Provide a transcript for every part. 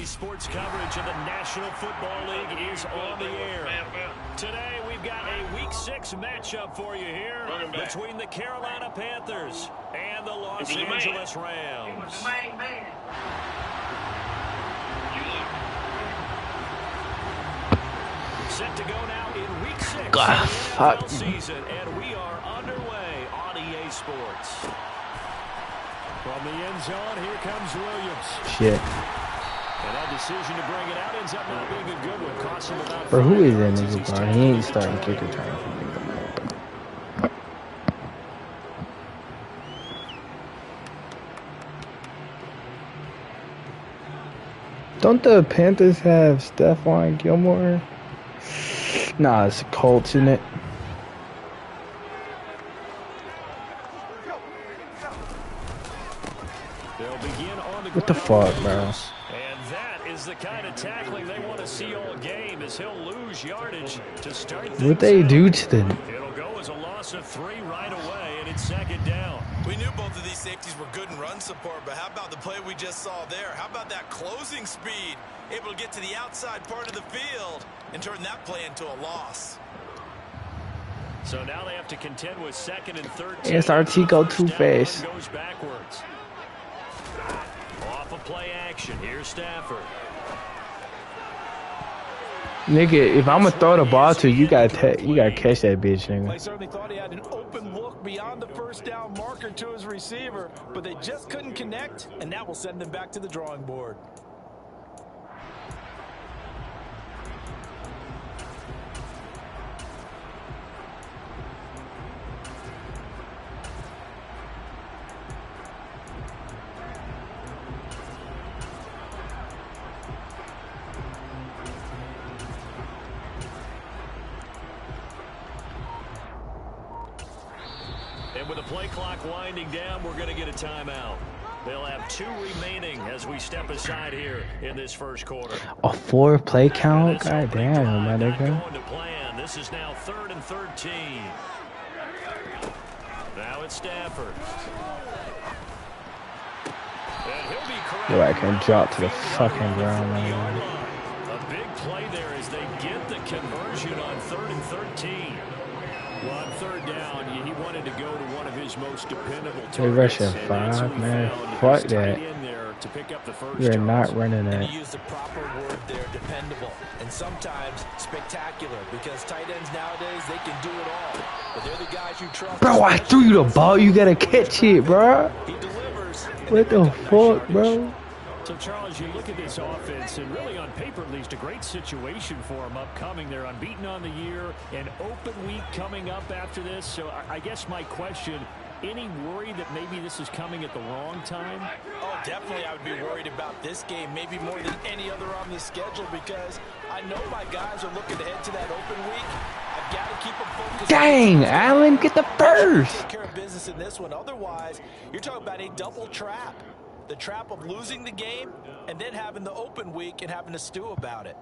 EA Sports coverage of the National Football League is on the air. Today, we've got a Week 6 matchup for you here between the Carolina Panthers and the Los Angeles Rams. Set to go now in Week 6 of the NFL season, and we are underway on EA Sports. From the end zone, here comes Williams. Shit. And that decision to bring it out ends up not being a good one. Cost him about Bro, who is that nigga, bro? He ain't starting kick return. Don't the Panthers have Stephon Gilmore? Nah, it's the Colts, isn't it? What the fuck, bro? And that is the kind of tackling they want to see all game, as he'll lose yardage to start things. What they do to them? It'll go as a loss of 3 right away, and it's second down. We knew both of these safeties were good in run support, but how about the play we just saw there? How about that closing speed? Able to get to the outside part of the field and turn that play into a loss. So now they have to contend with second and third. SRT go too fast. Goes backwards. Off of play action. Here's Stafford. Nigga, if I'm gonna throw the ball to you, gotta catch that bitch, nigga. They certainly thought he had an open look beyond the first down marker to his receiver, but they just couldn't connect, and that will send them back to the drawing board. And with the play clock winding down, we're going to get a timeout. They'll have 2 remaining as we step aside here in this first quarter. A 4 play count? God damn, my nigga. Going to plan. This is now 3rd and 13. Now it's Stafford. And he'll be correct. Yo, I can drop to the fucking ground, man. A big play there as they get the conversion on 3rd and 13. Well, on 3rd down, he wanted to go to one of his most dependable targets. They rushing 5, man. Fuck that. You're not running that. And he used the proper word there, dependable. And sometimes spectacular, because tight ends nowadays, they can do it all. But they're the guys you trust. Bro, I threw you the ball. You gotta catch it, bro. He delivers. What the fuck, bro? So, Charles, you look at this offense, and really on paper, at least, a great situation for them upcoming. They're unbeaten on the year, an open week coming up after this. So I guess my question, any worry that maybe this is coming at the wrong time? Oh, definitely I would be worried about this game, maybe more than any other on the schedule, because I know my guys are looking to head to that open week. I've got to keep them focused. Dang, Allen, get the first. Take care of business in this one. Otherwise, you're talking about a double trap. The trap of losing the game and then having the open week and having to stew about it.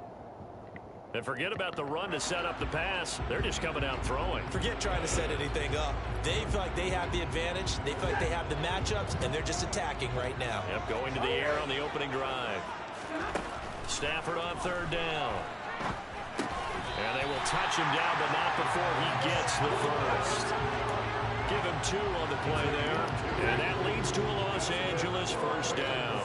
And forget about the run to set up the pass. They're just coming out throwing. Forget trying to set anything up. They feel like they have the advantage. They feel like they have the matchups, and they're just attacking right now. Yep, going to the air on the opening drive. Stafford on 3rd down. And they will touch him down, but not before he gets the first. Give him 2 on the play there. And that leads to a Los Angeles first down.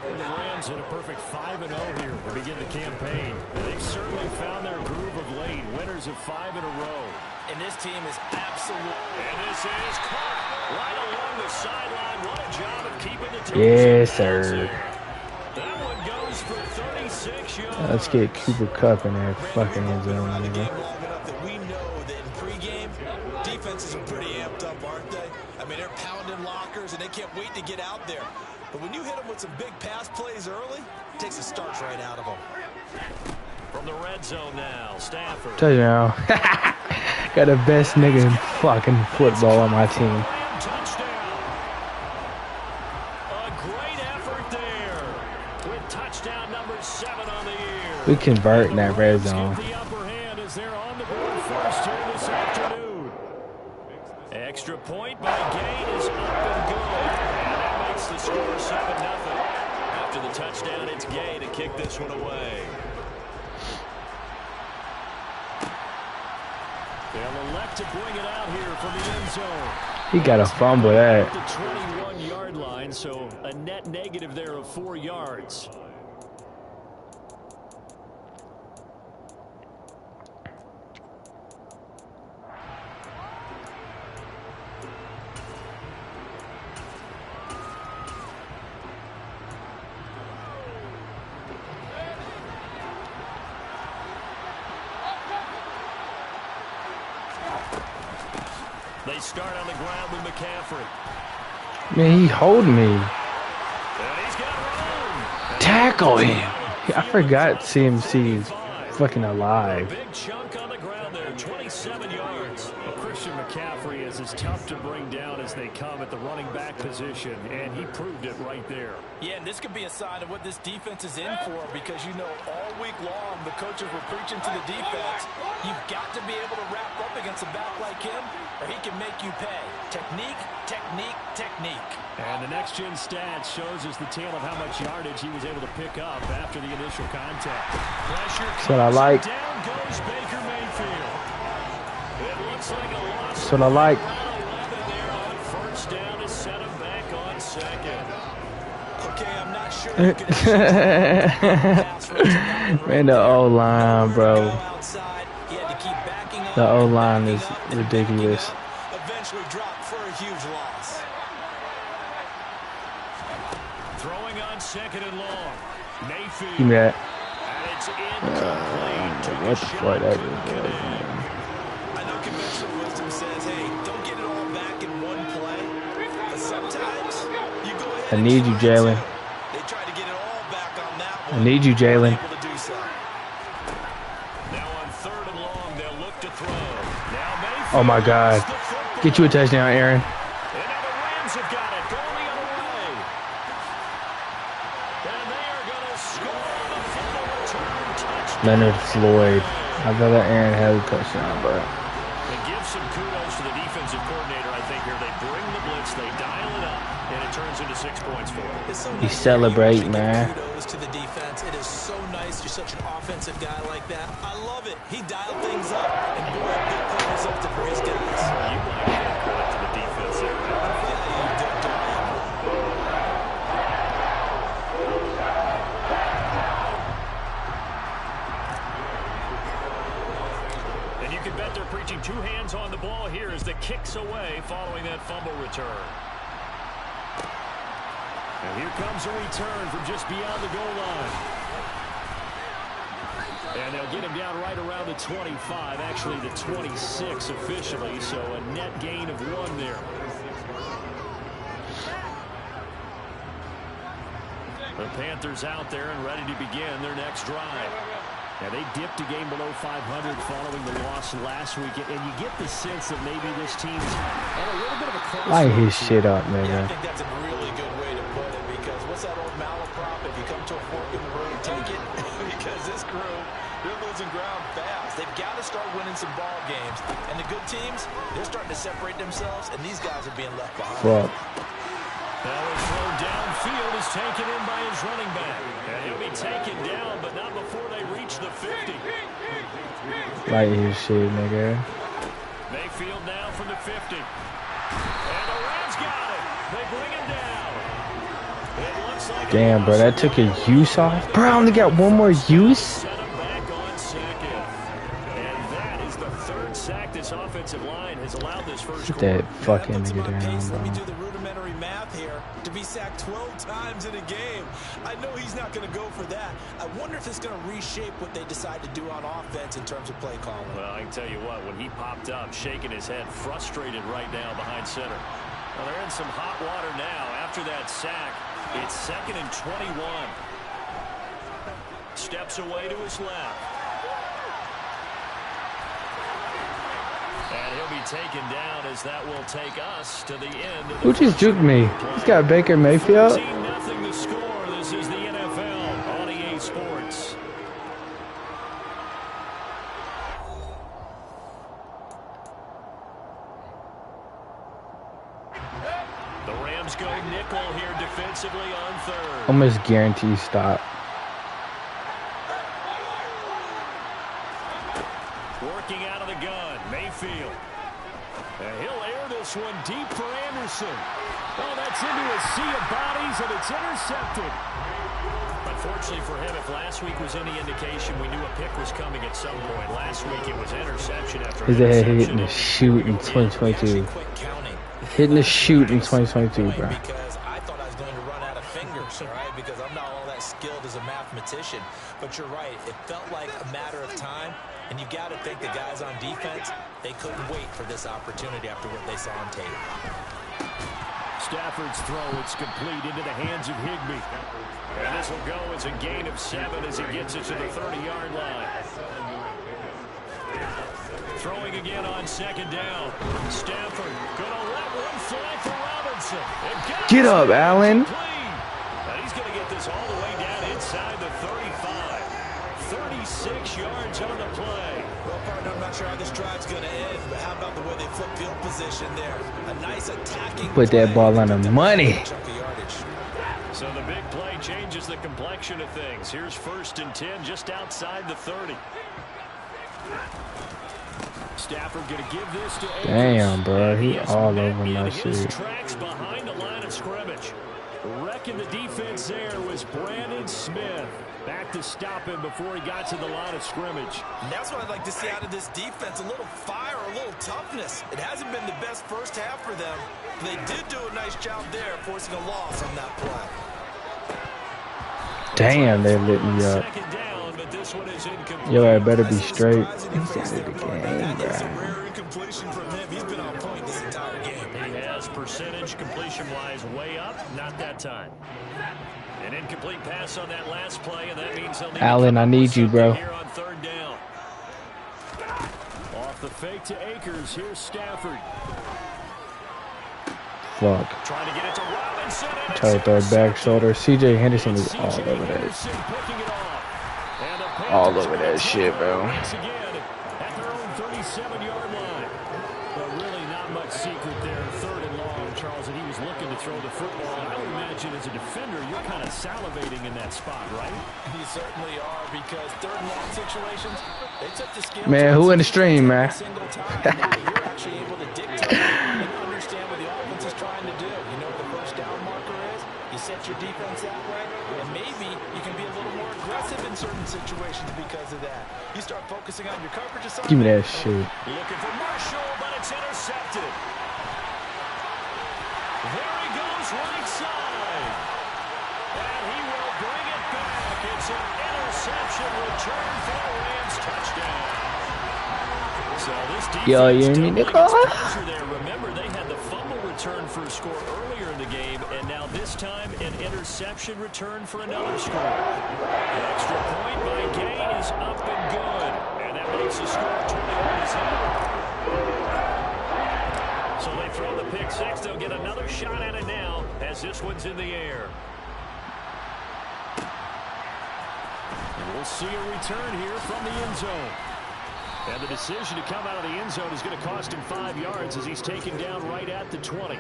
The Rams in a perfect 5-0 here to begin the campaign. They've certainly found their groove of late. Winners of 5 in a row. And this team is absolute. And this is caught right along the sideline. What a job of keeping the team. Yes, sir. That one goes for 36 yards. Let's get Cooper Kupp in there fucking end zone, nigga. We know that in pregame, defenses are pretty amped up, aren't they? I mean, they're pounding lockers, and they can't wait to get out there. But when you hit them with some big pass plays early, it takes the starch right out of them. From the red zone now, Stafford. Tell you now, got the best nigga in fucking football on my team. Touchdown. A great effort there with touchdown number 7 on the year. We convert in that red zone. The upper hand as they're on the board first here this afternoon. Extra point by Gay is up and good. And that makes the score 7-0. After the touchdown, it's Gay to kick this one away. They'll elect to bring it out here from the end zone. He got a fumble that. The 21-yard line, so a net negative there of 4 yards. They start on the ground with McCaffrey. Man, he holding me. And he's got room. Tackle him. I forgot CMC is fucking alive. Big chunk on the ground there, 27 yards. Well, Christian McCaffrey is as tough to bring down as they come at the running back position, and he proved it right there. Yeah, and this could be a sign of what this defense is in for, because you know all week long the coaches were preaching to the defense, you've got to be able to wrap up against a back like him or he can make you pay. Technique, technique, technique. And the next-gen stats shows us the tale of how much yardage he was able to pick up after the initial contact. Pressure. That's what I like. Down goes Baker Mayfield. It looks like a loss. That's what I like. There on first down to set him back on second. Okay, I'm not sure. Man, the O-line, bro. The O-line is ridiculous. Eventually dropped for a huge loss. Throwing on second and long. Mayfield. Give me that. And it's incomplete. What the fuck that is, I know conventional wisdom says, hey, don't get it all back in one play. But sometimes you go ahead. I need you, Jalen. They tried to get it all back on that one. I need you, Jalen. Able to do so. Now on third and long, they'll look to throw. Now Mayfield. Oh my God. Get you a touchdown, Aaron. And now the Rams have got it. Going the other way. And they are going to score on the final return touchdown. Leonard Floyd. I thought that Aaron had a touchdown, but And give some kudos to the defensive coordinator, I think, here. They bring the blitz, they dial it up, and it turns into 6 points for them. It's so he nice celebrate, to give man. Kudos to the defense. It is so nice. You're such an offensive guy like that. I love it. He dialed things up, and boy, a big play resulted for his guys. You might give credit to the defense there, man. Yeah, you don't. And you can bet they're preaching 2 hands on the ball here as the kick's away following that fumble return. And here comes a return from just beyond the goal line. And they'll get him down right around the 25, actually the 26 officially, so a net gain of 1 there. The Panthers out there and ready to begin their next drive. Now, they dipped a game below 500 following the loss last week, and you get the sense that maybe this team's on a little bit of a crossroads. light his shit up, Yeah, I man. think that's a really good way to put it, because what's that old malaprop? If you come to a fork in the road, take it. Because this crew, they're losing ground fast. They've got to start winning some ball games. And the good teams, they're starting to separate themselves, and these guys are being left behind. Fuck. Now a throw downfield is taken in by his running back. And he'll be taken down, but not before they reach the 50. Light his shit, nigga. Mayfield now from the 50. And the Rams got it. They bring him down. It looks like Damn, bro, that took a use off. Bro, I only got one more use. set him back on second. And that is the 3rd sack this offensive line has allowed this first Get quarter. that fucking Puts him nigga on down, pace. Let me bro. do the rudimentary math here. To be sacked 12 times in a game, I know he's not going to go for that. I wonder if it's going to reshape what they decide to do on offense in terms of play calling. Well, I can tell you what, when he popped up, shaking his head, frustrated right now behind center. Well, they're in some hot water now. After that sack, it's 2nd and 21. Steps away to his left. And he'll be taken down as that will take us to the end of the Who just juked me? He's got Baker Mayfield. 14-0 the score. This is the NFL on EA Sports. The Rams Rams go nickel here defensively on third. Almost guarantee stop. Working out of the gun, Mayfield. And he'll air this one deep for Anderson. Oh, that's into a sea of bodies, and it's intercepted. Unfortunately for him, if last week was any indication, we knew a pick was coming at some point. Last week it was interception after interception. Hitting the shoot in 2022. Hitting the shoot in 2022, bro. Because I thought I was going to run out of fingers, all right? Because I'm not all that skilled as a mathematician. But you're right. It felt like a matter of time. And you've got to think the guys on defense, they couldn't wait for this opportunity after what they saw on tape. Stafford's throw, it's complete into the hands of Higbee. And this will go as a gain of 7 as he gets it to the 30-yard line. Throwing again on second down. Stafford going to let one fly for Robinson. Get up, Allen. And he's going to get this all the way down inside the 35. 36 yards on the play. Well, partner, I'm not sure how this drive's going to end, but how about the way they flip field position there? A nice attacking Put that ball on the money. So the big play changes the complexion of things. Here's 1st and 10 just outside the 30. Stafford going to give this to Akers. Damn, bro. He all over my his shit. tracks behind the line of scrimmage. Wrecking the defense there was Brandon Smith. Back to stop him before he got to the line of scrimmage. And that's what I'd like to see out of this defense. A little fire, a little toughness. It hasn't been the best first half for them. They did do a nice job there, forcing a loss on that play. Damn, they lit me up. Yo, I better be straight. He's out of the game, bro. Rare incompletion from him. He's been on point this entire game. He has percentage completion-wise way up. Not that time. An incomplete pass on that last play, and that means he'll need Allen, I need you, bro. Here on 3rd down. Off the fake to Akers. Here's Stafford. Fuck. Trying to get it to Robinson. Try to throw it back shoulder. CJ Henderson is all over that. All over that shit, bro. At their own 37-yard line. But really not much secret there. 3rd and long, Charles, and he was looking to throw the football. I would imagine as a defender, you're kind of salivating in that spot, right? You certainly are, because 3rd and long situations, they took the skill. Man, who in the stream, man? Single time, you're actually able to dictate and understand what the offense is trying to do. You know what the first down marker is. You set your defense that way, and maybe you can be a little more aggressive in certain situations because of that. You start focusing on your coverage assignment. Give me that shit. Looking for Marshall, but it's intercepted. There he goes, right side. And he will bring it back. It's an interception return for a Rams touchdown. So this defense Yo, you hear me, Nicole? there. Remember, they had the fumble return for a score earlier in the game, and now this time an interception return for another score. An extra point by Gay is up and good, and that makes the score 21-7. So they throw the pick six. They'll get another shot at it now as this one's in the air. And we'll see a return here from the end zone. And the decision to come out of the end zone is going to cost him 5 yards as he's taken down right at the 20.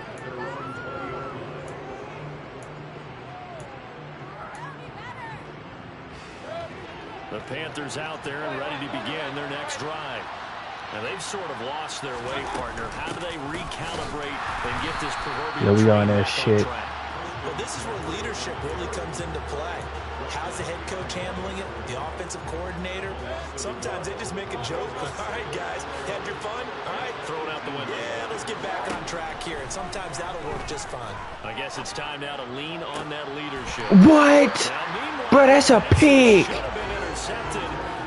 The Panthers out there and ready to begin their next drive. Now they've sort of lost their way, partner. How do they recalibrate and get this proverbial Yeah, we on train that back shit. track? Well, this is where leadership really comes into play. How's the head coach handling it? The offensive coordinator? Sometimes they just make a joke. All right, guys, had your fun? All right. Throw it out the window. Yeah, let's get back on track here. And sometimes that'll work just fine. I guess it's time now to lean on that leadership. What? Bro, that's a pick. Should have been intercepted.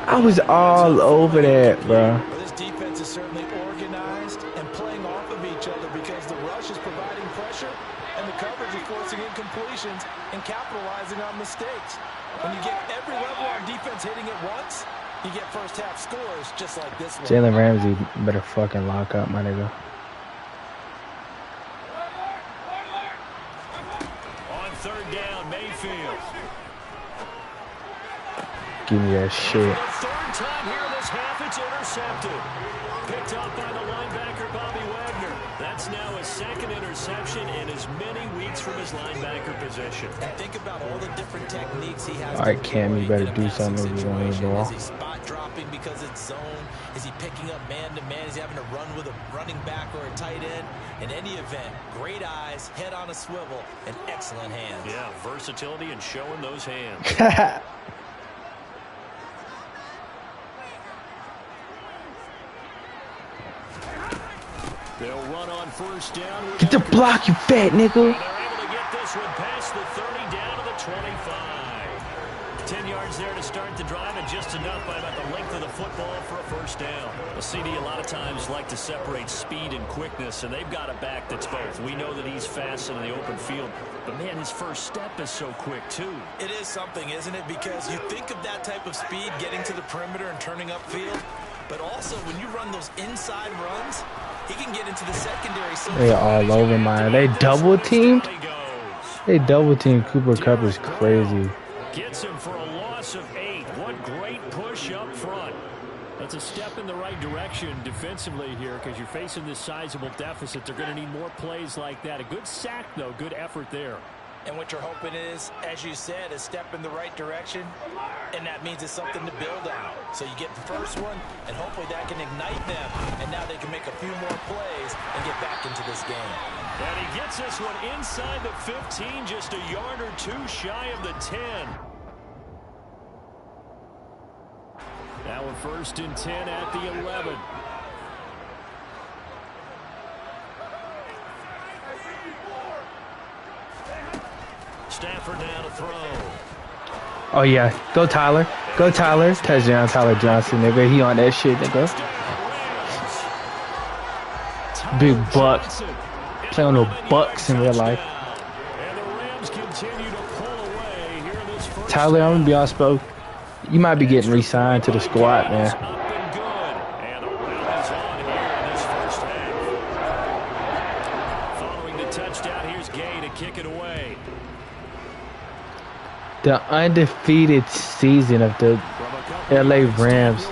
I was all over that, bro. Well, this defense is certainly organized and playing off of each other because the rush is providing pressure and the coverage is forcing incompletions and capitalizing on mistakes. When you get every level on defense hitting at once, you get first half scores just like this one. Jalen Ramsey better fucking lock up, my nigga. On 3rd down, Mayfield. Give me that shit. For the 3rd time here this half, it's intercepted. Picked up by the linebacker, Bobby Wagner. That's That's now his second interception in as many weeks from his linebacker position. And think about all the different techniques he has. All right, Cam, you better do something if you want the ball. Is he spot dropping because it's zone? Is he picking up man-to-man? Is he having to run with a running back or a tight end? In any event, great eyes, head on a swivel, and excellent hands. Yeah, versatility and showing those hands. They'll run on first down. Get the block, you fat nigga. And they're able to get this one past the 30 down to the 25. 10 yards there to start the drive, and just enough by about the length of the football for a first down. A CD a lot of times like to separate speed and quickness, and they've got a back that's both. We know that he's fast in the open field, but man, his first step is so quick too. It is something, isn't it? Because you think of that type of speed getting to the perimeter and turning upfield, but also when you run those inside runs, he can get into the secondary. So They all over mine. They double teamed. They double teamed Cooper Kupp is crazy. Gets him for a loss of 8. What great push up front. That's a step in the right direction defensively here, because you're facing this sizable deficit. They're going to need more plays like that. A good sack, though. Good effort there. And what you're hoping is, as you said, a step in the right direction, and that means it's something to build on. So you get the first one, and hopefully that can ignite them, and now they can make a few more plays and get back into this game. And he gets this one inside the 15, just a yard or two shy of the 10. Now a 1st and 10 at the 11. Stafford down to throw. Oh yeah, go Tyler. Go Tyler. Touchdown Tyler Johnson, nigga. He on that shit, nigga. Big buck. Play on the Bucks in real life. Tyler, I'm gonna be honest, bro. You might be getting re-signed to the squad, man. Following the touchdown, here's Gay to kick it away. The undefeated season of the LA Rams.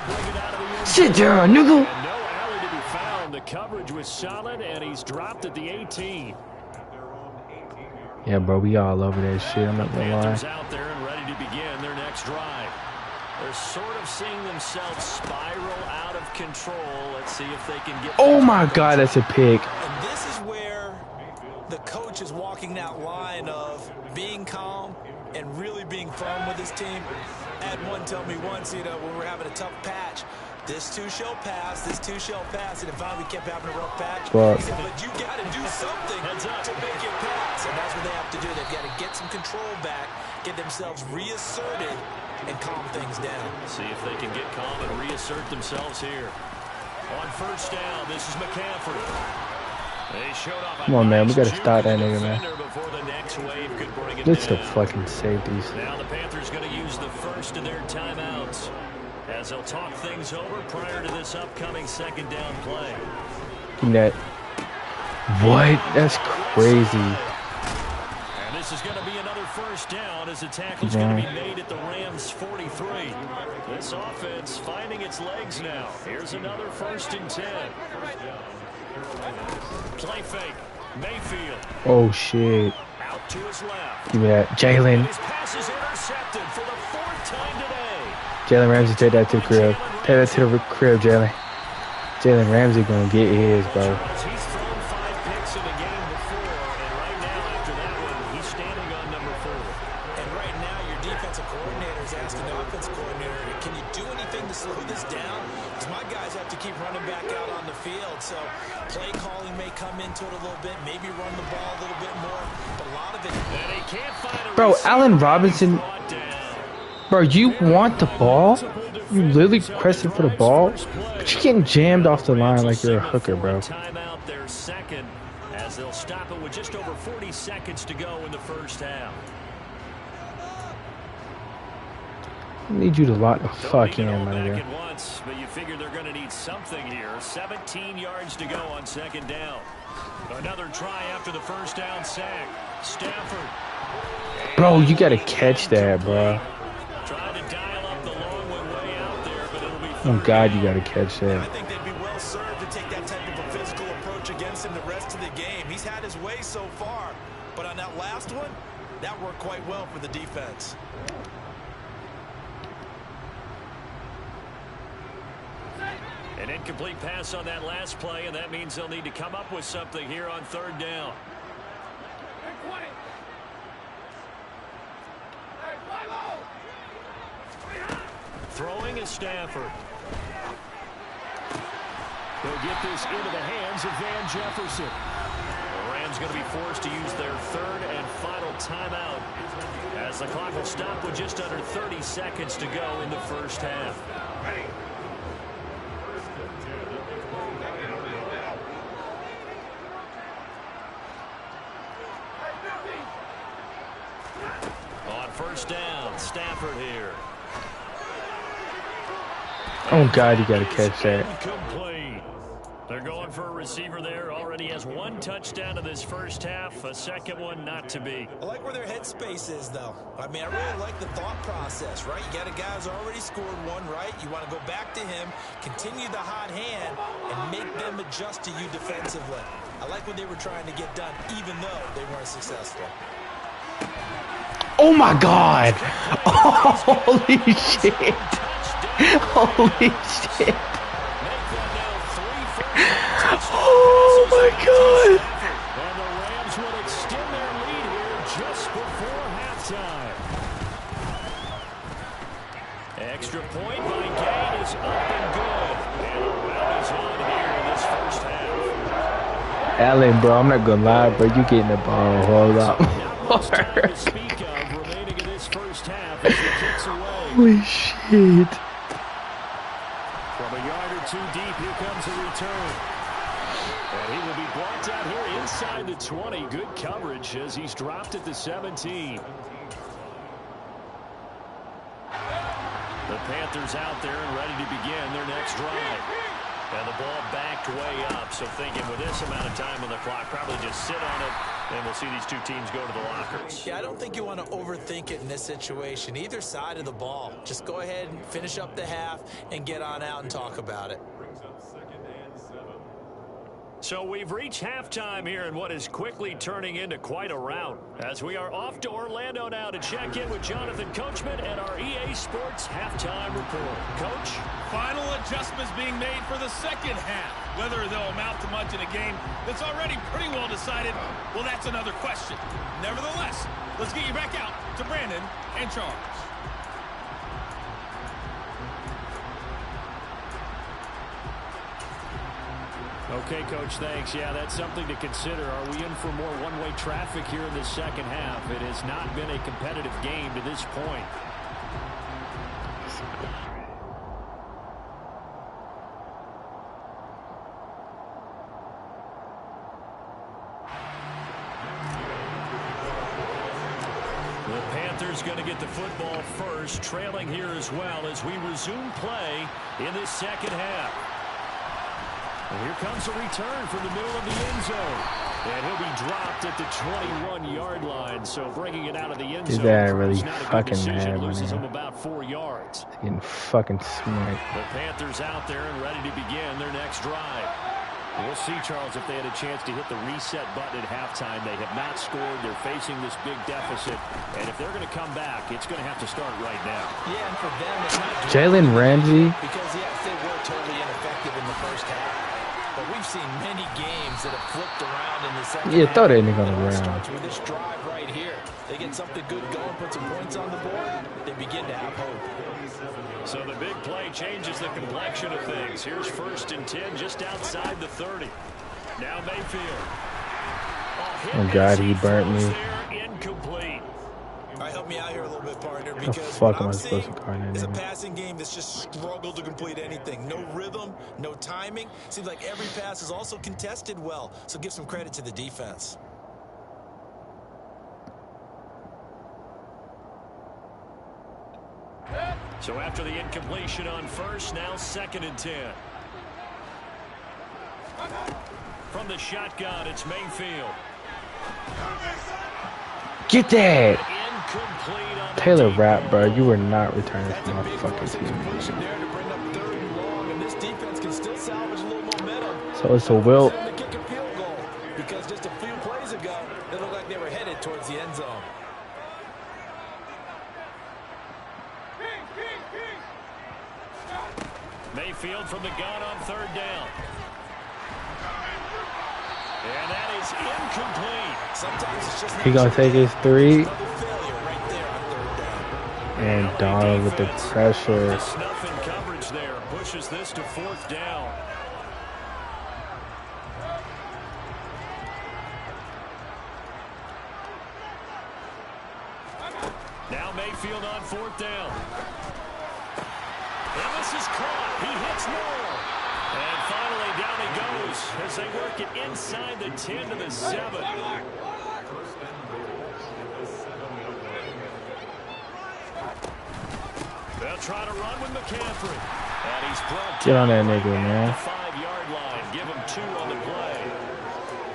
Sit down, nigga. No alley to be found. The coverage was solid, and he's dropped at the 18. Yeah, bro, we all over that shit. I'm not gonna lie. Panthers out there and ready to begin their next drive. They're sort of seeing themselves spiral out of control. Let's see if they can get. Oh my God, that's a pick. And this is where the coach is walking that line of being calm and really being firm with his team. I had one tell me once, you know, when we're having a tough patch, this too shall pass, this too shall pass, and finally we kept having a rough patch. He said, but you got to do something to make it pass, and that's what they have to do. They've got to get some control back, get themselves reasserted, and calm things down. See if they can get calm and reassert themselves here. On first down, this is McCaffrey. They showed off. Come on, man. We got to stop that nigga, man. Before the next wave could bring it It's the down. fucking safeties. Now the Panthers going to use the first of their timeouts as they'll talk things over prior to this upcoming second down play. Give me that. What? That's crazy. And this is going to be another first down as the tackle's going to be made at the Rams 43. This offense finding its legs now. Here's another 1st and 10. Play fake. Mayfield. Oh shit. Out to his left. Give me that. Jalen. His pass is intercepted for the 4th time today. Jalen Ramsey, take that to the crib. Take that to the crib, Jalen. Jalen Ramsey gonna get his, bro. He's thrown 5 picks in a game before, and right now after that one, he's standing on number 4. And right now, your defensive coordinator is asking the offensive coordinator, can you do anything to slow this down? Because my guys have to keep running back out on the field. So play calling may come into it a little bit, maybe run the ball a little bit more. But a lot of it. And he can't find a Bro, receiver. Allen Robinson. Brought down. Bro, you want the ball? You literally pressing for the ball? But you're getting jammed off the line like you're a hooker, bro. Timeout their second as they'll stop it with just over 40 seconds to go in the first half. I need you to lock the fuck in, my Back nigga. at once, but you figure they're going to need something here. 17 yards to go on second down. Another try after the first down sack. Stafford. Bro, you gotta catch that, bro. Trying to dial up the long one way out there, but it'll be. Oh God, you gotta catch I that. think they'd be well served to take that type of a physical approach against him the rest of the That worked quite well for the defense. An incomplete pass on that last play, and that means they'll need to come up with something here on third down. Throwing is Stafford. They'll get this into the hands of Van Jefferson. The Rams going to be forced to use their third and final timeout as the clock will stop with just under 30 seconds to go in the first half. On first down, Stafford here. Oh, God, you got to catch that. Incomplete. They're going for a receiver there. Already has one touchdown in this first half. A second one not to be. I like where their headspace is, though. I mean, I really like the thought process, right? You got a guy who's already scored one, right? You want to go back to him, continue the hot hand, and make them adjust to you defensively. I like what they were trying to get done, even though they weren't successful. Oh, my God. Holy shit. Holy shit. Oh, my God. And the Rams will extend their lead here just before halftime. Extra point by Gain is up and good. And a round is on here in this first half. Allen, bro, I'm not going to lie, bro. You getting the ball. Hold up. To speak of remaining in this first half as he kicks away. Holy shit. From a yard or two deep, here comes a return. And he will be blocked out here inside the 20. Good coverage as he's dropped at the 17. The Panthers out there and ready to begin their next drive. And the ball backed way up, so thinking with this amount of time on the clock, probably just sit on it, and we'll see these two teams go to the lockers. Yeah, I don't think you want to overthink it in this situation. Either side of the ball. Just go ahead and finish up the half and get on out and talk about it. So we've reached halftime here in what is quickly turning into quite a rout as we are off to Orlando now to check in with Jonathan Coachman and our EA Sports Halftime Report. Coach? Final adjustments being made for the second half. Whether they'll amount to much in a game that's already pretty well decided, well, that's another question. Nevertheless, let's get you back out to Brandon and Charles. Okay, Coach, thanks. Yeah, that's something to consider. Are we in for more one-way traffic here in the second half? It has not been a competitive game to this point. The Panthers going to get the football first, trailing here as well as we resume play in this second half. And here comes a return from the middle of the end zone. And he'll be dropped at the 21-yard line. So bringing it out of the end zone. That really not a good fucking decision. mad, Loses him man. about 4 yards. Getting fucking smacked. The Panthers out there and ready to begin their next drive. We'll see, Charles, if they had a chance to hit the reset button at halftime. They have not scored. They're facing this big deficit. And if they're going to come back, it's going to have to start right now. Yeah, and for them, it's not Jalen Ramsey. because, yes, they were totally ineffective in the first half. But we've seen many games that have flipped around in the second Yeah, half. throw that nigga on the And it ground. starts with this drive right here. They get something good going, put some points on the board, they begin to have hope. So the big play changes the complexion of things. Here's 1st and 10 just outside the 30. Now Mayfield. Oh, God, he burnt me. There, incomplete. All right, help me out here a little bit, partner, The because fuck what am I I'm supposed seeing to call that is a name? passing game that's just struggled to complete anything. No rhythm, no timing. Seems like every pass is also contested well, so give some credit to the defense. So after the incompletion on first, now 2nd and 10. From the shotgun, it's Mayfield. Get that. Incomplete on the Taylor deep Rapp, bro. ball. You were not returning That's from a my big fucking first team. completion there to bring up 3rd and long, and this defense can still salvage a little momentum. So it's a Wilt. To kick a field goal, because just a few plays ago, it looked like they were headed towards the end zone. Mayfield from the gun on third down. And that is incomplete. Sometimes it's just He gonna take his 3. another failure right there on third down. And Donald with the pressure. Snuff in coverage there pushes this to fourth down. Now Mayfield on fourth down. And this is caught. He hits more. And finally down he goes as they work it inside the 10 to the 7. They'll try to run with McCaffrey. And he's brought Get on that down nigga, at man. the 5-yard line. Give him 2 on the play.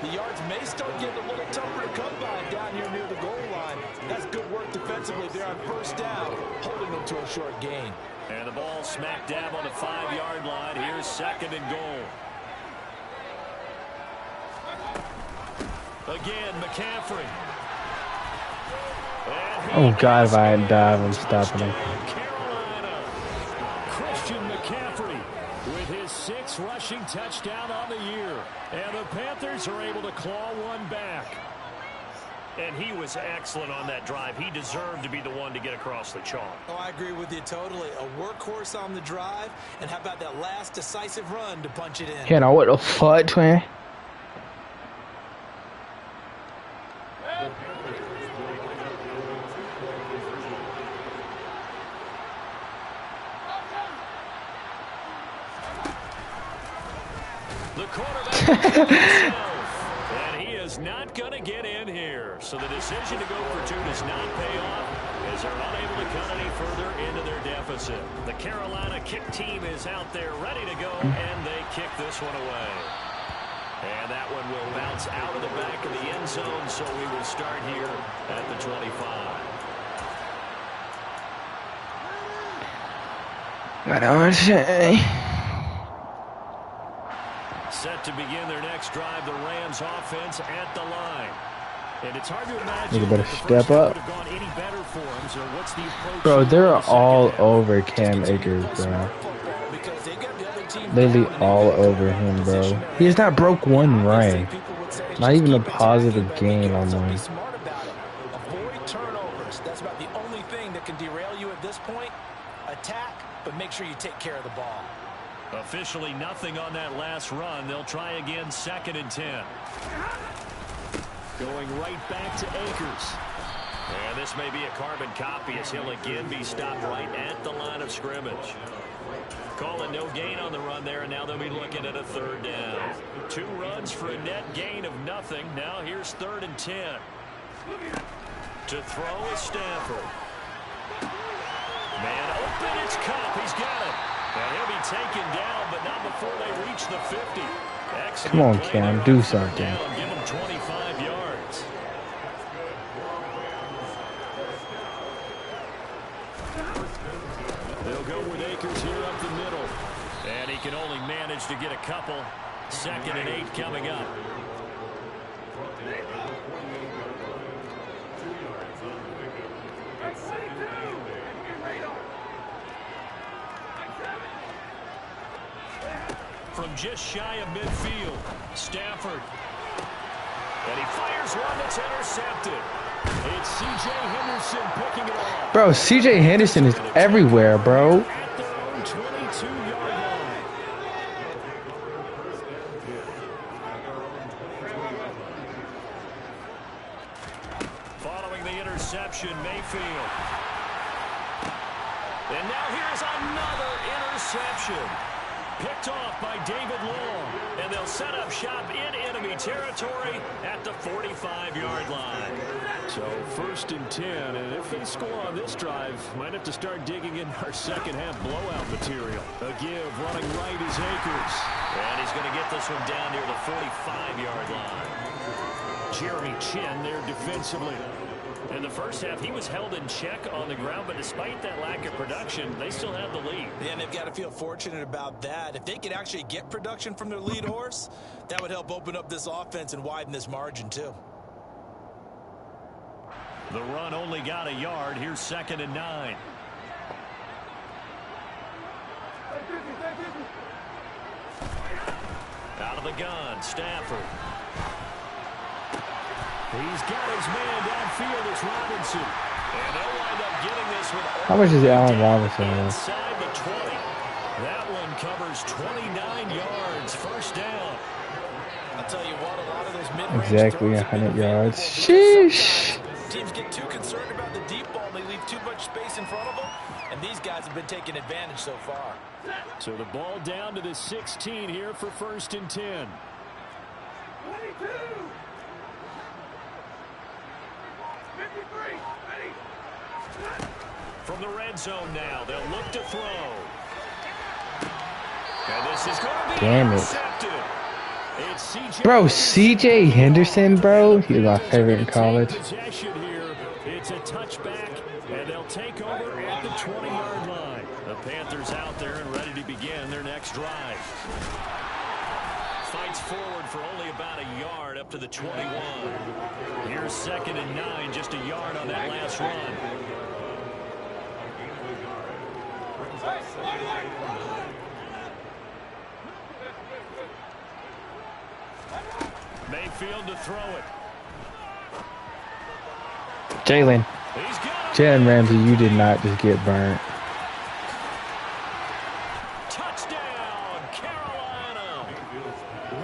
The yards may start getting a little tougher to come by down here near the goal line. That's good work defensively there on first down, holding them to a short gain. And the ball smack dab on the 5-yard line. Here's second and goal. Again, McCaffrey. Oh God, if I hadn't dive, I'm stopping him. Carolina. Christian McCaffrey with his 6th rushing touchdown on the year. And the Panthers are able to claw one back. And he was excellent on that drive. He deserved to be the one to get across the chalk. Oh, I agree with you totally. A workhorse on the drive. And how about that last decisive run to punch it in? You know what the fuck, man? The quarterback and he is not going to get in here. So the decision to go for 2 does not pay off as they're unable to cut any further into their deficit. The Carolina kick team is out there ready to go, and they kick this one away. And that one will bounce out of the back of the end zone, so we will start here at the 25. I don't say. Set to begin their next drive, the Rams offense at the line. And it's hard to imagine You better that the step first half up. would have gone any better for him. So what's the approach? Bro, they're in the second all half? over Cam Akers, bro. Because they got the other team Literally down and all they got over him, bro. He has not broke one run. Not even a positive gain on Be one. smart about it. Avoid turnovers. That's about the only thing that can derail you at this point. Attack, but make sure you take care of the ball. Officially nothing on that last run. They'll try again, 2nd and 10. Going right back to Akers. And this may be a carbon copy as he'll again be stopped right at the line of scrimmage. Calling no gain on the run there, and now they'll be looking at a 3rd down. 2 runs for a net gain of nothing. Now here's 3rd and 10. To throw is Stafford. Man open, it's Cup. He's got it. And he'll be taken down, but not before they reach the 50. Excellent. Come on, play Cam, there do on 3rd something. down. Give him 25 yards. They'll go with Akers here up the middle. And he can only manage to get a couple. 2nd and 8 coming up. From just shy of midfield, Stafford. And he fires one that's intercepted. It's C.J. Henderson picking it off. Bro, C.J. Henderson is everywhere, bro. At their own 22-yard line. Following the interception, Mayfield. And now here's another interception. Picked off by David Long. And they'll set up shop in enemy territory at the 45-yard line. So 1st and 10. And if they score on this drive, might have to start digging in our second half blowout material. A give running right is Akers. And he's going to get this one down near the 45-yard line. Jeremy Chin there defensively. In the first half, he was held in check on the ground, but despite that lack of production, they still have the lead. Yeah, and they've got to feel fortunate about that. If they could actually get production from their lead horse, that would help open up this offense and widen this margin, too. The run only got a yard. Here's 2nd and 9. the gun, Stafford. He's got his man downfield. It's Robinson. And they'll wind up getting this one. How much is Allen Robinson worth? Inside the 20. That one covers 29 yards. First down. I'll tell you what, a lot of those mid-range Exactly throws 100 yards. Sheesh. Teams get too concerned about the deep ball, and they leave too much space in front of them, and these guys have been taking advantage so far. So the ball down to the 16 here for 1st and 10. 22. 53. Ready. From the red zone now, they'll look to throw. And this is going to be Damn it. intercepted. It's CJ. Bro, CJ Henderson, bro. He was my favorite in college. Possession here. It's a touchback, and they'll take over at the 20-yard line. The Panthers out there and ready to begin their next drive. Fights forward for only about a yard up to the 21. Here's 2nd and 9, just a yard on that last run. Mayfield to throw it. Jalen Ramsey, you did not just get burnt. Touchdown, Carolina.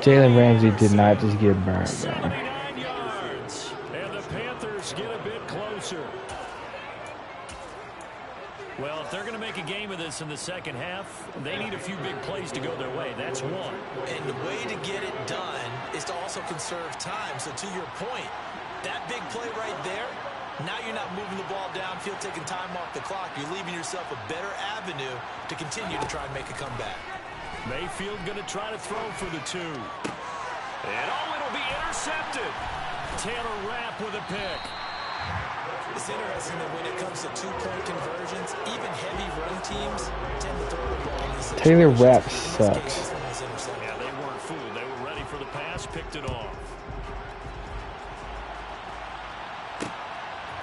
Jalen Ramsey did not just get burnt, bro. 79 yards. And the Panthers get a bit closer. Well, if they're going to make a game of this in the second half, they need a few big plays to go their way. That's one. And the way to get it done is to also conserve time. So to your point, that big play right there, now you're not moving the ball downfield, taking time off the clock. You're leaving yourself a better avenue to continue to try and make a comeback. Mayfield going to try to throw for the 2. And it'll be intercepted. Taylor Rapp with a pick. It's interesting that when it comes to two-point conversions, even heavy run teams tend to throw the ball in this Taylor Rapp situation. sucks. Yeah, they weren't fooled. They were ready for the pass, picked it off.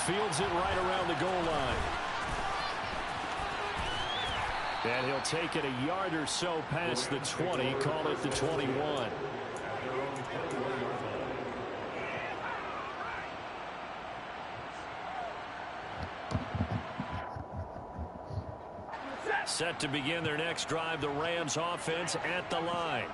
Fields it right around the goal line. And he'll take it a yard or so past the 20, call it the 21. Set to begin their next drive, the Rams offense at the line.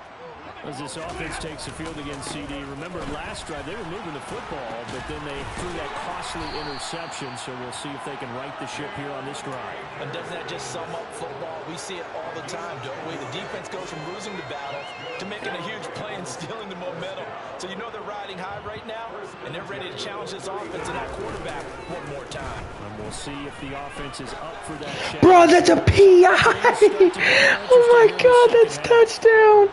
As this offense takes the field against CD, remember last drive they were moving the football, but then they threw that costly interception, so we'll see if they can right the ship here on this drive. And doesn't that just sum up football? We see it all the time, don't we? The defense goes from losing the battle to making a huge play and stealing the momentum. So you know they're riding high right now, and they're ready to challenge this offense and that quarterback one more time. And we'll see if the offense is up for that challenge. Bro, that's a PI! Oh my god, that's touchdown!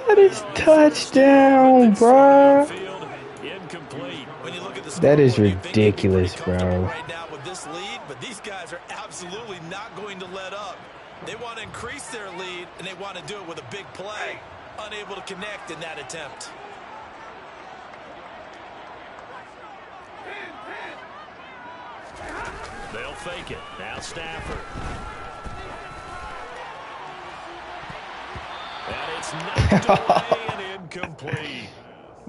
That is touchdown, bro. That is ridiculous, bro. Right now with this lead, but these guys are absolutely not going to let up. They want to increase their lead, and they want to do it with a big play. Unable to connect in that attempt. They'll fake it. Now Stafford. And it's knocked away and incomplete.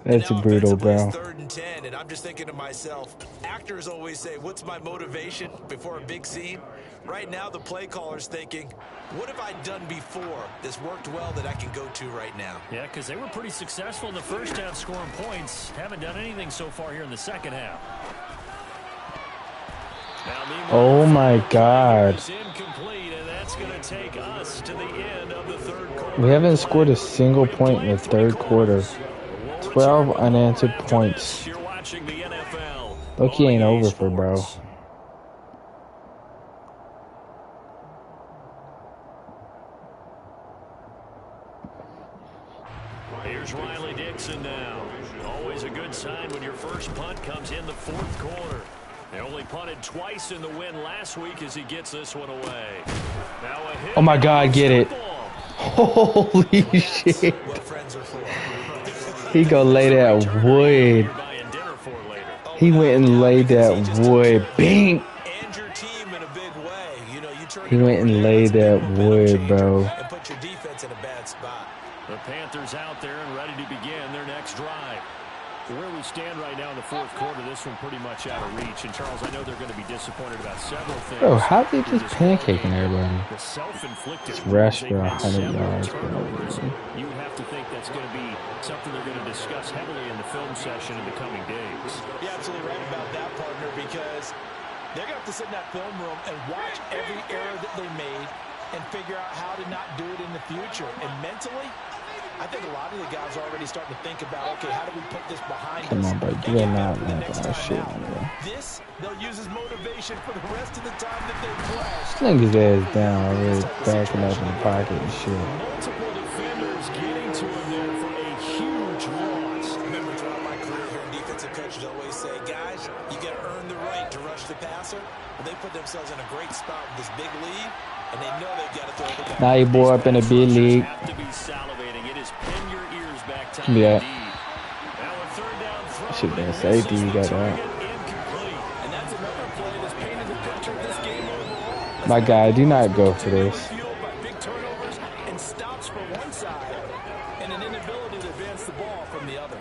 That's brutal, bro. It's 3rd and 10, and I'm just thinking to myself, actors always say, what's my motivation before a big scene? Right now, the play caller's thinking, what have I done before that's worked well that I can go to right now? Yeah, because they were pretty successful in the first half scoring points. Haven't done anything so far here in the second half. Oh my god. Incomplete, and that's going to take us to the end of the third quarter. We haven't scored a single point in the third quarter. 12 unanswered points. You're watching the NFL. Loki ain't over for bro. Here's Riley Dixon now. Always a good sign when your first punt comes in the fourth quarter. They only punted twice in the win last week as he gets this one away. Now a hit. Oh my god, get it. Holy shit. He gonna lay that wood. He went and laid that wood. Bing. You know, you turn He went and laid that wood, bro. and put your defense in a bad spot. The Panthers out there and ready to begin their next drive. Where we stand right now in the fourth quarter, this one pretty much out of reach. And, Charles, I know they're going to be disappointed about several things. Bro, how they just pancaking everybody? The self-inflicted It's rush for 100 several yards. turnovers. You would have to think that's going to be something they're going to discuss heavily in the film session in the coming days. You're absolutely right about that, partner, because they're going to have to sit in that film room and watch every error that they made and figure out how to not do it in the future. And mentally, I think a lot of the guys are already starting to think about, okay, how do we put this behind us? Come on, bro. You are not like that shit, bro. This, they'll use as motivation for the rest of the time that they play. This nigga's ass down already, backing up in the pocket and shit. Multiple defenders getting to him there for a huge loss. I remember throughout my career here, defensive coaches always say, guys, you got to earn the right to rush the passer. But they put themselves in a great spot with this big lead, and they know they've got to throw the ball. Now you boy up in the big league. Have to be salivating. It is pin your ears back time Yeah. indeed. Now a third down throw. Shit been safety, you got that. Incomplete. And that's another play that's painted the picture of this game overall. My guy, do not go for this. Fueled by big turnovers and stops for one side and an inability to advance the ball from the other.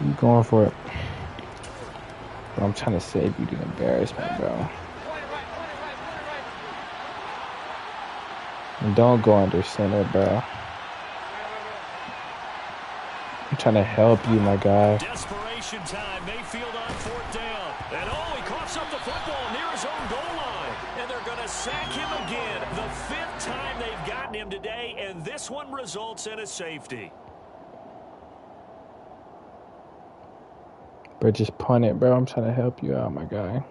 You going for it? Bro, I'm trying to save you the embarrassment, bro. And don't go under center, bro. I'm trying to help you, my guy. Desperation time. Mayfield on fourth down. And he coughs up the football near his own goal line. And they're going to sack him again. The fifth time they've gotten him today, and this one results in a safety. Bro, just punt it, bro. I'm trying to help you out, my guy.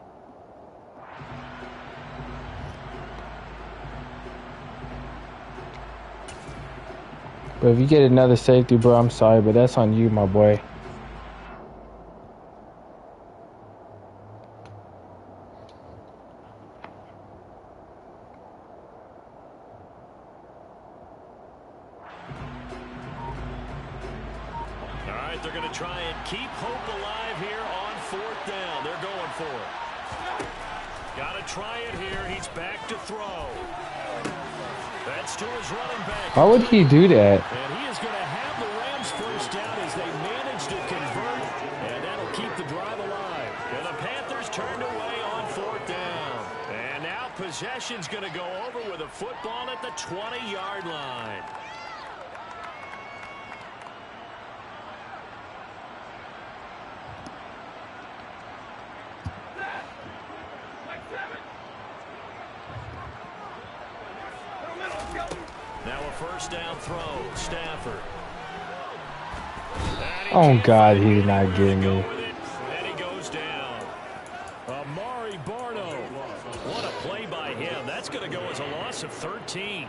But if you get another safety, bro, I'm sorry, but that's on you, my boy. All right, they're going to try and keep hope alive here on fourth down. They're going for it. Got to try it here. He's back to throw. That's to his running back. Why would he do that? And he is going to have the Rams first down as they manage to convert. And that'll keep the drive alive. And the Panthers turned away on fourth down. And now possession's going to go over with a football at the 20-yard line. Now a first down throw. Stafford. Oh, God, he did not get me. And he goes down. Amari Barno. What a play by him. That's going to go as a loss of 13.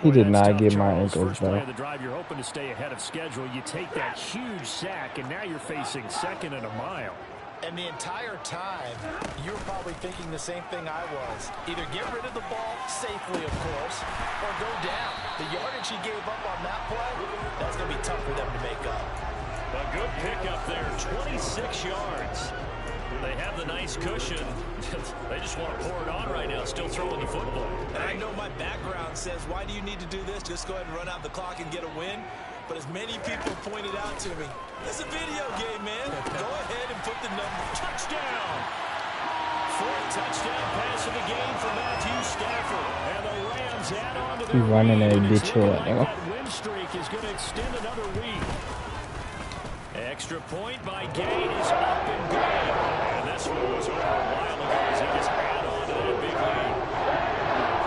He did That's not tough, get my Charles. ankles, First play bro. of the drive, you're hoping to stay ahead of schedule. You take that huge sack, and now you're facing second and a mile. And the entire time, you were probably thinking the same thing I was. Either get rid of the ball safely, of course, or go down. The yardage he gave up on that play, that's going to be tough for them to make up. A good pickup there, 26 yards. They have the nice cushion. They just want to pour it on right now, still throwing the football. And I know my background says, why do you need to do this? Just go ahead and run out the clock and get a win. But as many people pointed out to me, it's a video game, man. Go ahead and put the number. Touchdown! Fourth touchdown pass of the game for Matthew Stafford. And the Rams add on to He their running lead. that And it's bitch looking up, like nigga. that win streak is going to extend another week. Extra point by Gate is up and good. And this one was over a while ago as he just add on to that big lead.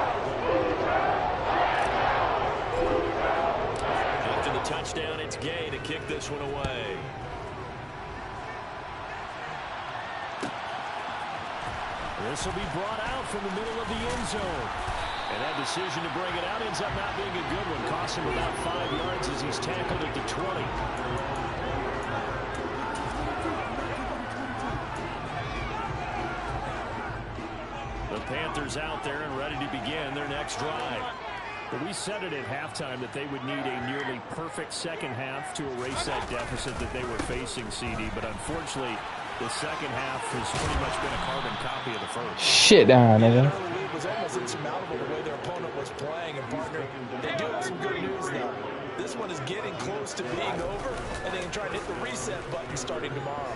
After the touchdown, it's Gay to kick this one away. This will be brought out from the middle of the end zone. And that decision to bring it out ends up not being a good one. Costs him about 5 yards as he's tackled at the 20. The Panthers out there and ready to begin their next drive. But we said it at halftime that they would need a nearly perfect second half to erase that deficit that they were facing, CD. But unfortunately, the second half has pretty much been a carbon copy of the first. Shit down, nigga. The lead was almost insurmountable the way their opponent was playing. And, partner, they do have some good news, though. This one is getting close to being over, and they can try to hit the reset button starting tomorrow.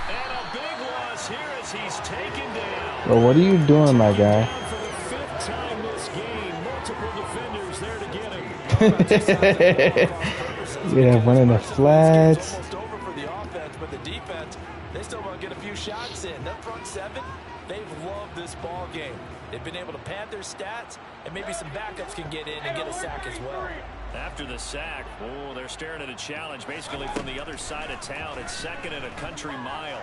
And a big loss here as he's taken down. Bro, what are you doing, my guy? For the 5th time this game, multiple defenders there to get him. Yeah, running the flats. Almost over for the offense, but the defense, they still want to get a few shots in. That front seven, they've loved this ball game. They've been able to pad their stats, and maybe some backups can get in and get a sack as well. After the sack, oh, they're staring at a challenge basically from the other side of town. It's 2nd and a country mile.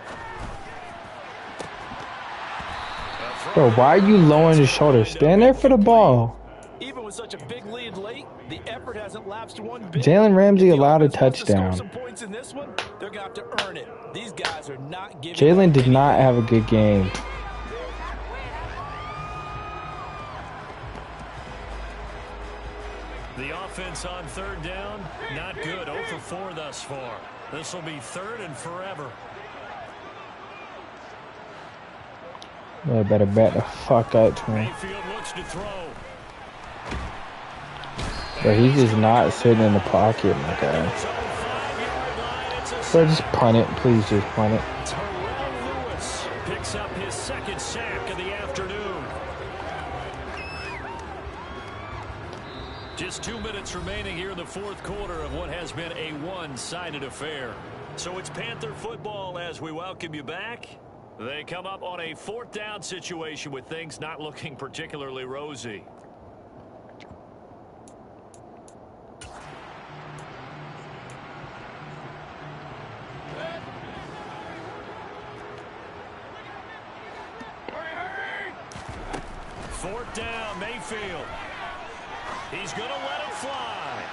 Bro, why are you lowering your shoulder? Stand there for the ball. Even with such a big lead late, the effort hasn't lapsed one bit. Jalen Ramsey allowed a touchdown. Some points in this one, they're going to have to earn it. These guys are not giving Jalen did not have a good game. The offense on 3rd down, not good. 0 for 4 thus far. This will be 3rd and forever. Yeah, better bet the fuck out to him. Mayfield looks to throw. But he's just not sitting in the pocket, my guy. Bro, just punt it. Please just punt it. Terrell Lewis picks up his 2nd sack of the afternoon. Just 2 minutes remaining here in the 4th quarter of what has been a one-sided affair. So it's Panther football as we welcome you back. They come up on a 4th down situation with things not looking particularly rosy. Fourth down, Mayfield. He's going to let it fly.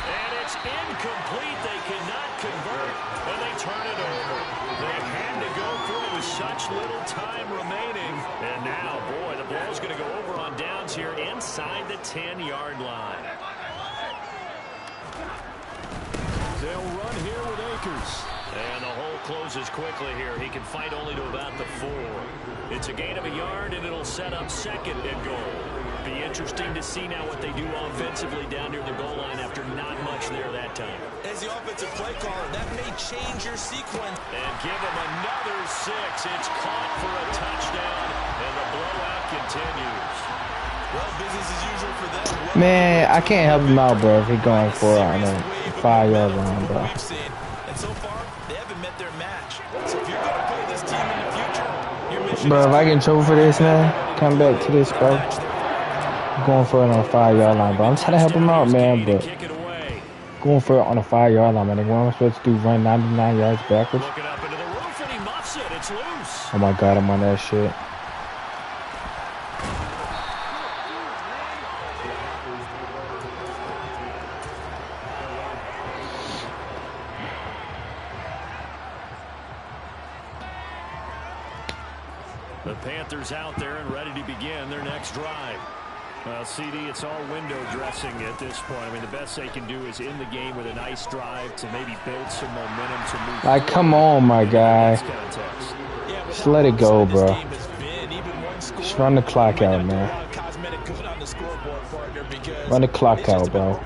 And it's incomplete. They cannot convert, and they turn it over. They had to go for it with such little time remaining. And now, boy, the ball's going to go over on downs here inside the 10-yard line. They'll run here with Akers. And the hole closes quickly here. He can fight only to about the 4. It's a gain of a yard, and it'll set up 2nd and goal. Be interesting to see now what they do offensively down near the goal line after not much there that time. As the offensive play caller, that may change your sequence. And give him another 6. It's caught for a touchdown, and the blowout continues. Well, business as usual for them. Man, I can't help him out, bro, if he's going for it on a 5-yard line, bro. And so far, they haven't met their match. So if you're going to play this team in the future, your mission Bro, is if I can choke for this, man, come back to this, bro. I'm going for it on a 5-yard line, bro. I'm trying to help him out, man, but going for it on a 5-yard line, man. What am I supposed to do, run 99 yards backwards? Looking up into the roof, and he muffs it. It's loose. Oh, my God, I'm on that shit. The Panthers out there and ready to begin their next drive. Well, CD, it's all window dressing at this point. I mean, the best they can do is in the game with a nice drive to maybe build some momentum to move. Like, come on, my guy. Just let it go, bro. Just run the clock out, man. Run the clock out, bro.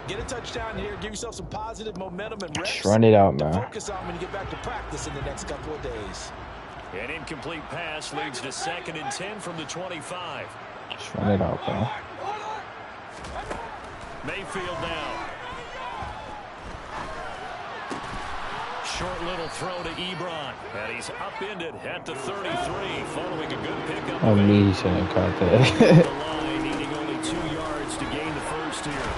Get a touchdown here, give yourself some positive momentum and reps. Just run it out, man. Focus on when you get back to practice in the next couple of days. An incomplete pass leads to 2nd and 10 from the 25. Just run it out, bro. Mayfield now. Short little throw to Ebron. And he's upended at the 33 following a good pickup. Oh, me, he shouldn't have caught that. The line needing only 2 yards to gain the first here.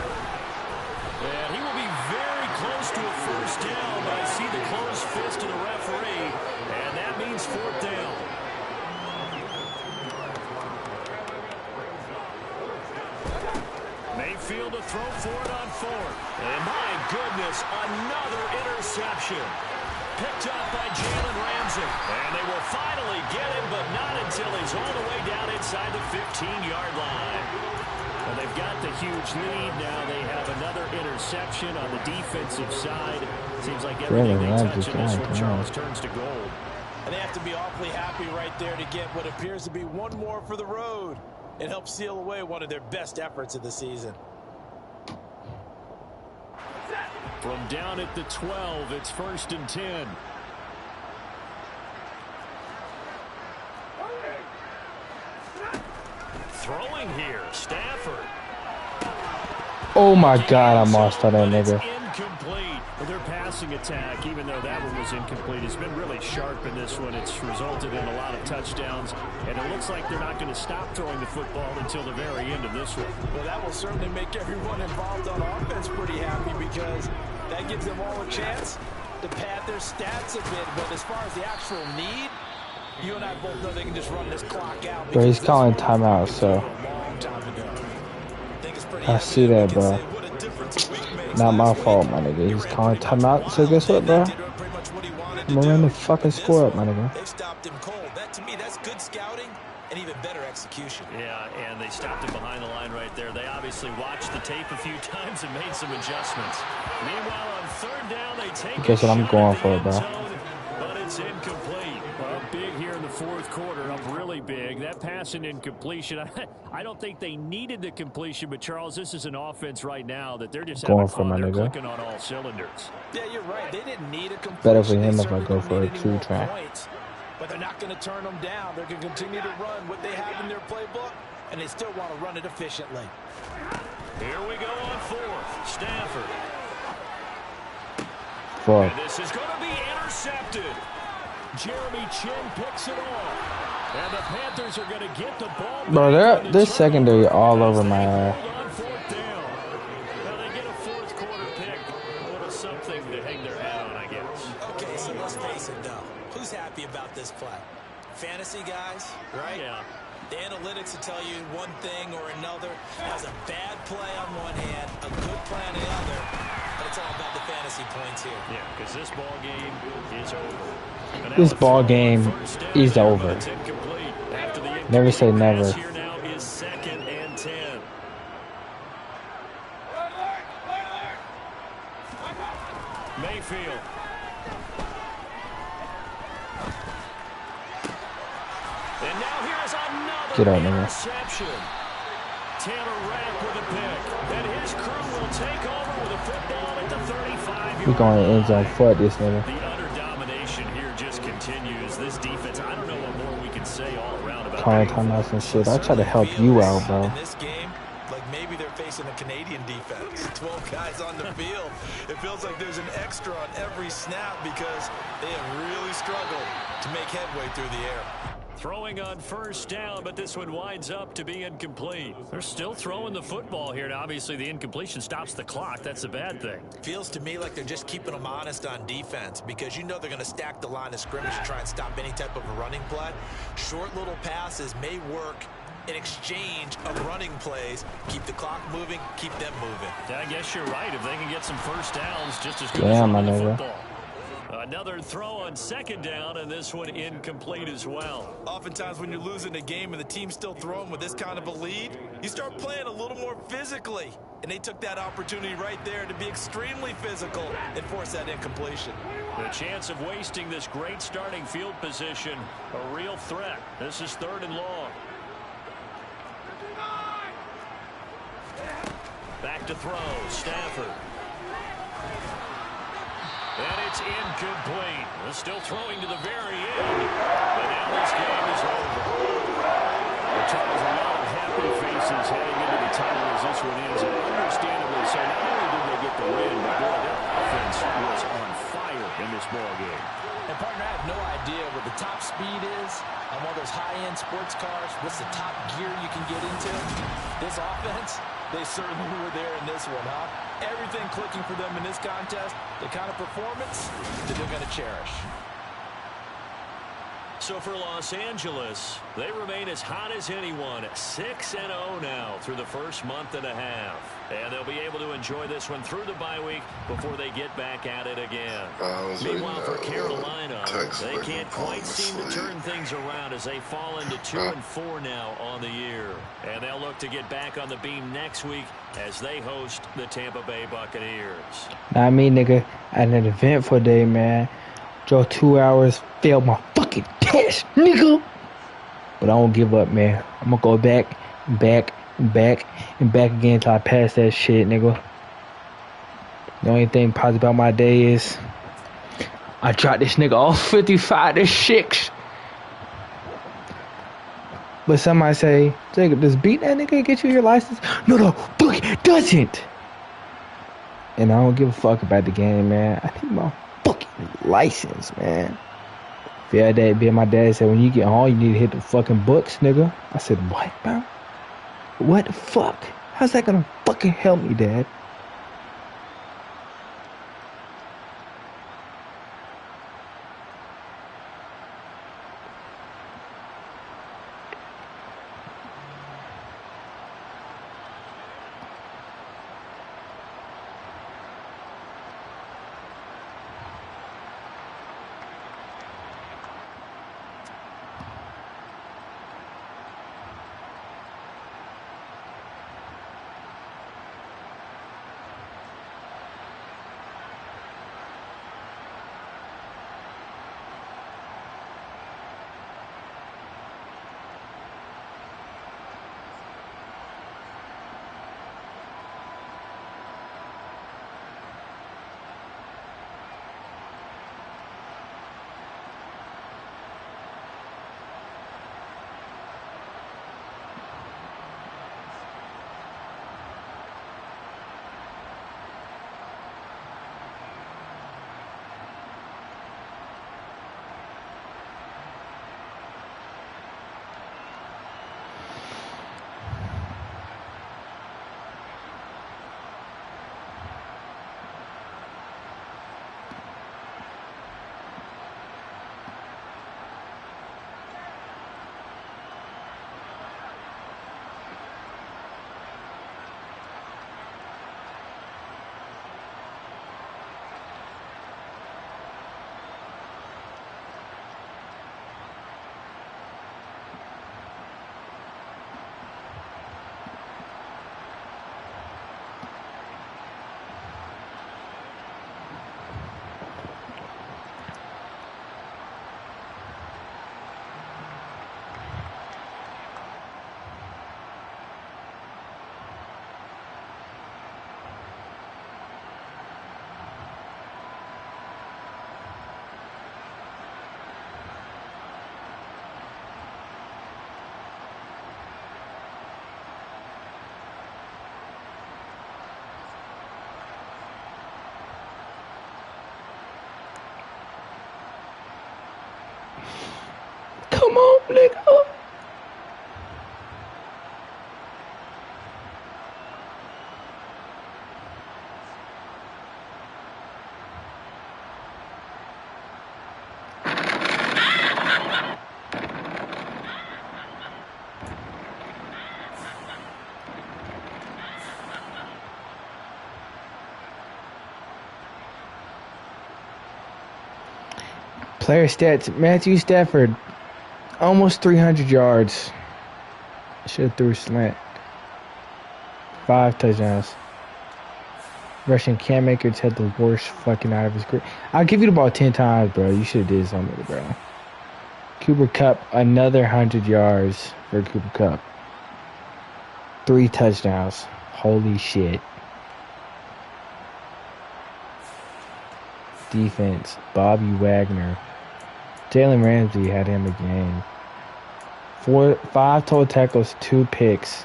And he will be very close to a first down, but I see the closed fist of the referee, and that means 4th down. Mayfield to throw for it on 4th. And my goodness, another interception. Picked up by Jalen Ramsey. And they will finally get him, but not until he's all the way down inside the 15-yard line. Well, they've got the huge lead. Now they have another interception on the defensive side. Seems like everything they touch in this one, Charles, turns to gold. And they have to be awfully happy right there to get what appears to be one more for the road. and help seal away one of their best efforts of the season. From down at the 12, it's 1st and 10. Throwing here, Stafford. Oh my God, I lost on that nigga. Incomplete. Well, their passing attack, even though that one was incomplete, has been really sharp in this one. It's resulted in a lot of touchdowns, and it looks like they're not going to stop throwing the football until the very end of this one. Well, that will certainly make everyone involved on offense pretty happy because that gives them all a chance to pad their stats a bit. But as far as the actual need, you and I both know they can just run this clock out. Bro, he's calling timeout, so I see that, bro. Not my fault, my nigga. He's calling timeout, so guess what, bro? I'm gonna run the fucking score up, my nigga. They stopped him cold. That, to me, that's good scouting and even better execution. Yeah, and they stopped him behind the line right there. They obviously watched the tape a few times and made some adjustments. Meanwhile, on 3rd down, they take Guess what I'm going for, bro. But it's incomplete. Well, big here in the 4th quarter, up really big. That pass and incompletion, I don't think they needed the completion, but Charles, this is an offense right now that they're just going for my nigga. Clicking on all cylinders. Yeah, you're right. They didn't need a completion. Better for him if I go for a 2-track. But they're not going to turn them down. They're going to continue to run what they have in their playbook, and they still want to run it efficiently. Here we go on 4th. Stafford. Fuck. And this is going to be intercepted. Jeremy Chin picks it off. And the Panthers are going to get the ball. Bro, they're secondary all over my ass. On 4th down. Now they get a 4th quarter pick. A little something to hang their hat on, I guess. Okay, so let's face it, though. Who's happy about this play? Fantasy guys, right? Yeah. The analytics will tell you one thing or another. Has a bad play on one hand, a good play on the other. But it's all about the fantasy points here. Yeah, because this ball game is over. This ball game is over. Never say never. Here now is 2nd and 10. Mayfield. And now here's another interception. Taylor Rapp with a pick. And his crew will take over with a football at the 35. We going to end zone foot this nigga. The utter domination here just continues. This defense, I don't know what more we can say all around about Calling timeouts and shit. I try to help you out, bro. In this game, like maybe they're facing a Canadian defense. 12 guys on the field. It feels like there's an extra on every snap because they have really struggled to make headway through the air. Throwing on 1st down, but this one winds up to be incomplete. They're still throwing the football here. Now, obviously, the incompletion stops the clock. That's a bad thing. Feels to me like they're just keeping them honest on defense because you know they're going to stack the line of scrimmage and try and stop any type of a running play. Short little passes may work in exchange of running plays. Keep the clock moving, keep them moving. Yeah, I guess you're right. If they can get some 1st downs, just as good Damn, as my the nigga. football. Another throw on 2nd down, and this one incomplete as well. Oftentimes when you're losing a game and the team's still throwing with this kind of a lead, you start playing a little more physically. And they took that opportunity right there to be extremely physical and force that incompletion. The chance of wasting this great starting field position, a real threat. This is 3rd and long. Back to throw, Stafford. And it's incomplete. They're still throwing to the very end. But now this game is over. The Chargers are not happy faces heading into the title as this one ends. And understandably so, not only did they get the win, but boy, their offense was on fire in this ball game. And, partner, I have no idea what the top speed is on one of those high-end sports cars. What's the top gear you can get into? This offense, they certainly were there in this one, huh? Everything clicking for them in this contest, the kind of performance that they're going to cherish. So for Los Angeles, they remain as hot as anyone, 6-0 now through the first month and a half. And they'll be able to enjoy this one through the bye week before they get back at it again. Meanwhile, for Carolina, they can't quite seem to turn things around as they fall into 2-4 now on the year. And they'll look to get back on the beam next week as they host the Tampa Bay Buccaneers. Not me, nigga. I had an eventful day, man. Drove 2 hours, failed my fucking test, nigga. But I won't give up, man. I'm gonna go back back, back, and back again until I pass that shit, nigga. The only thing positive about my day is I dropped this nigga off 55 to 6. But somebody say, Jacob, does beat that nigga get you your license? No, fuck it doesn't. And I don't give a fuck about the game, man. I need my fucking license, man. Yeah, my dad said, when you get home, you need to hit the fucking books, nigga. I said, what, bro? What the fuck? How's that gonna fucking help me, Dad? Come on, nigga. Player stats, Matthew Stafford, almost 300 yards. Should have threw a slant. 5 touchdowns. Russian Cam Akers had the worst fucking out of his career. I'll give you the ball 10 times, bro. You should have did something, bro. Cooper Kupp, another 100 yards for Cooper Kupp. 3 touchdowns. Holy shit. Defense, Bobby Wagner. Jalen Ramsey had him a game. 5 total tackles, 2 picks.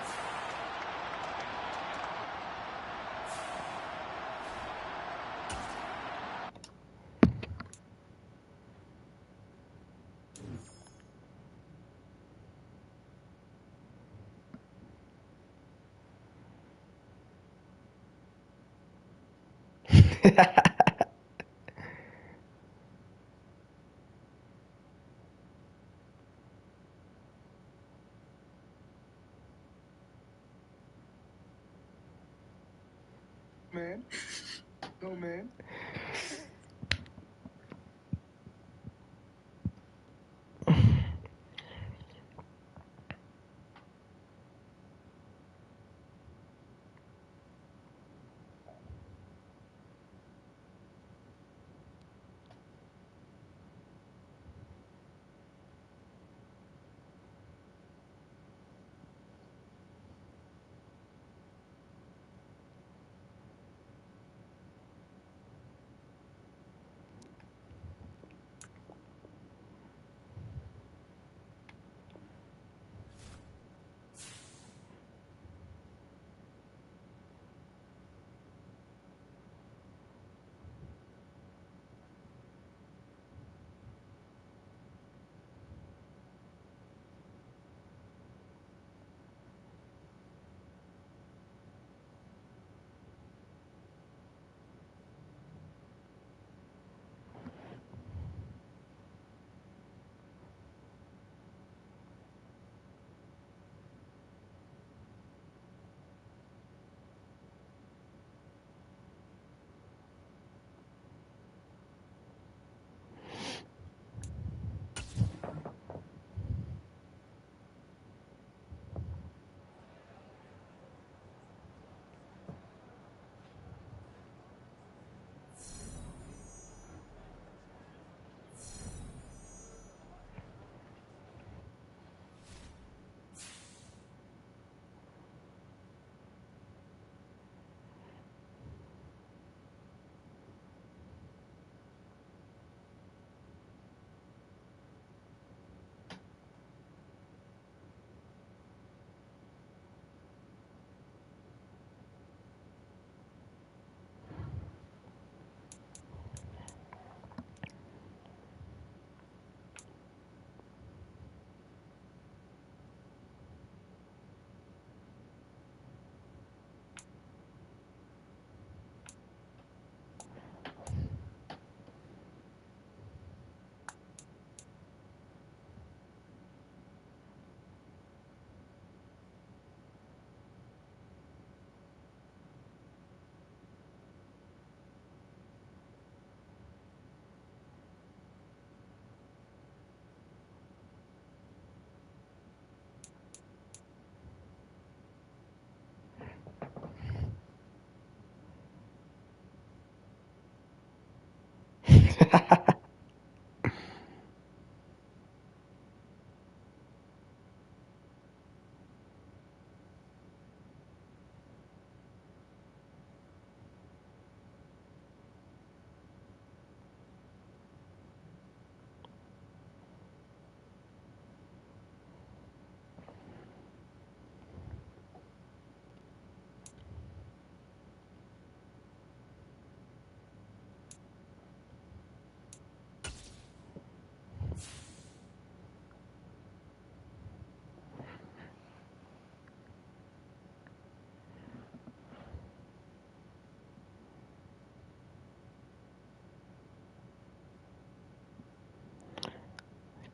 Man. No, man.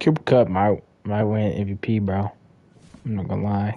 Cooper Cup might win MVP, bro. I'm not gonna lie.